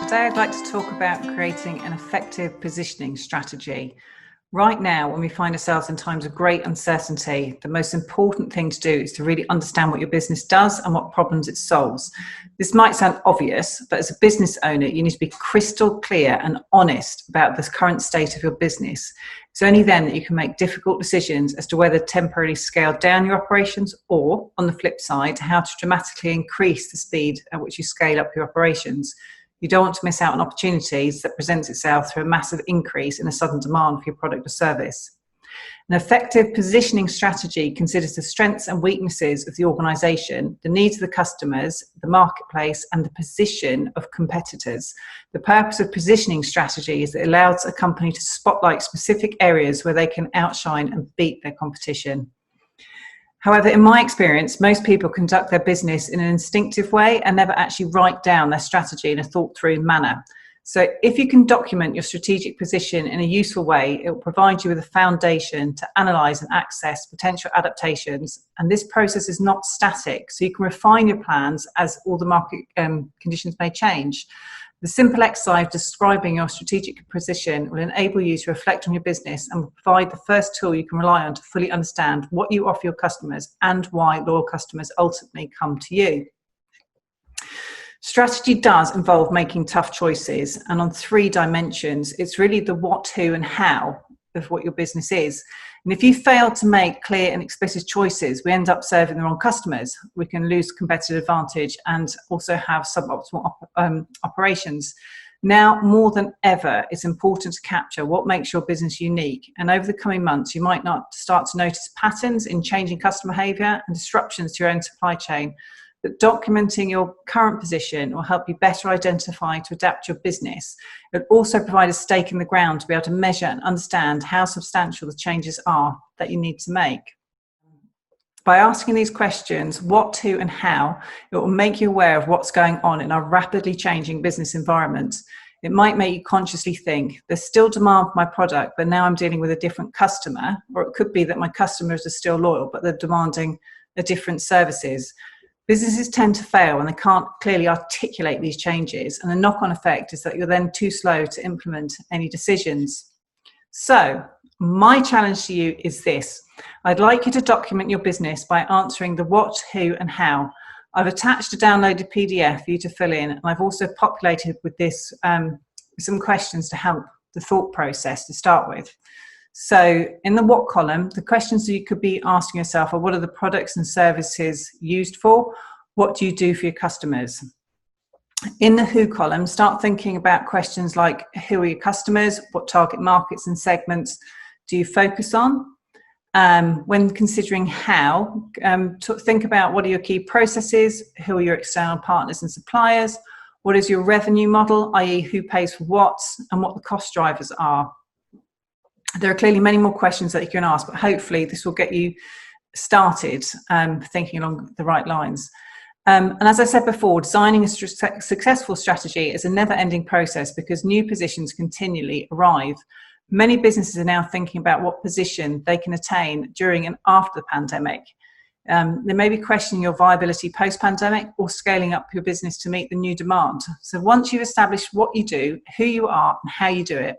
Today I'd like to talk about creating an effective positioning strategy. Right now, when we find ourselves in times of great uncertainty, the most important thing to do is to really understand what your business does and what problems it solves. This might sound obvious, but as a business owner, you need to be crystal clear and honest about the current state of your business. It's only then that you can make difficult decisions as to whether to temporarily scale down your operations or, on the flip side, how to dramatically increase the speed at which you scale up your operations. You don't want to miss out on opportunities that presents itself through a massive increase in a sudden demand for your product or service. An effective positioning strategy considers the strengths and weaknesses of the organisation, the needs of the customers, the marketplace, and the position of competitors. The purpose of positioning strategy is that it allows a company to spotlight specific areas where they can outshine and beat their competition. However, in my experience, most people conduct their business in an instinctive way and never actually write down their strategy in a thought-through manner. So if you can document your strategic position in a useful way, it will provide you with a foundation to analyse and access potential adaptations. And this process is not static, so you can refine your plans as all the market conditions may change. The simple exercise of describing your strategic position will enable you to reflect on your business and will provide the first tool you can rely on to fully understand what you offer your customers and why loyal customers ultimately come to you. Strategy does involve making tough choices, and on 3 dimensions. It's really the what, who, and how of what your business is. And if you fail to make clear and explicit choices, we end up serving the wrong customers. We can lose competitive advantage and also have suboptimal operations. Now, more than ever, it's important to capture what makes your business unique. And over the coming months, you might not start to notice patterns in changing customer behaviour and disruptions to your own supply chain. But documenting your current position will help you better identify to adapt your business. It will also provide a stake in the ground to be able to measure and understand how substantial the changes are that you need to make. By asking these questions, what, who, and how, it will make you aware of what's going on in our rapidly changing business environment. It might make you consciously think, there's still demand for my product, but now I'm dealing with a different customer. Or it could be that my customers are still loyal, but they're demanding a different services. Businesses tend to fail when they can't clearly articulate these changes, and the knock-on effect is that you're then too slow to implement any decisions. So, my challenge to you is this. I'd like you to document your business by answering the what, who, and how. I've attached a downloaded PDF for you to fill in, and I've also populated with this some questions to help the thought process to start with. So in the what column, the questions that you could be asking yourself are, what are the products and services used for? What do you do for your customers? In the who column, start thinking about questions like, who are your customers? What target markets and segments do you focus on? When considering how, think about what are your key processes? Who are your external partners and suppliers? What is your revenue model, i.e. who pays for what, and what the cost drivers are? There are clearly many more questions that you can ask, but hopefully this will get you started thinking along the right lines. And as I said before, designing a successful strategy is a never-ending process because new positions continually arrive. Many businesses are now thinking about what position they can attain during and after the pandemic. They may be questioning your viability post-pandemic or scaling up your business to meet the new demand. So once you've established what you do, who you are, and how you do it,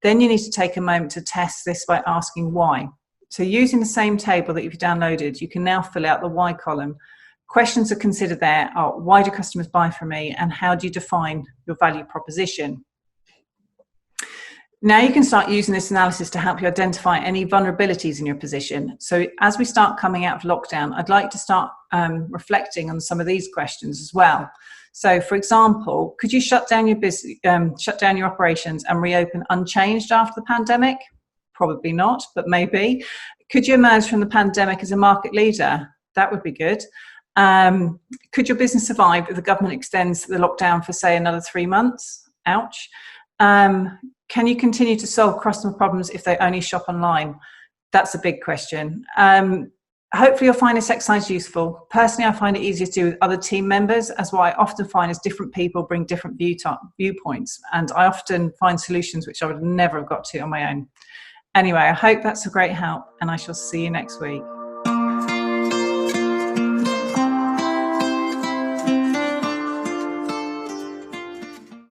then you need to take a moment to test this by asking why. So using the same table that you've downloaded, you can now fill out the why column. Questions to consider there are, why do customers buy from me, and how do you define your value proposition? Now you can start using this analysis to help you identify any vulnerabilities in your position. So as we start coming out of lockdown, I'd like to start reflecting on some of these questions as well. So, for example, could you shut down your business, shut down your operations and reopen unchanged after the pandemic? Probably not, but maybe. Could you emerge from the pandemic as a market leader? That would be good. Could your business survive if the government extends the lockdown for, say, another 3 months? Ouch. Can you continue to solve customer problems if they only shop online? That's a big question. Hopefully you'll find this exercise useful. Personally, I find it easier to do with other team members, as what I often find is different people bring different viewpoints, and I often find solutions which I would never have got to on my own. Anyway, I hope that's a great help, and I shall see you next week.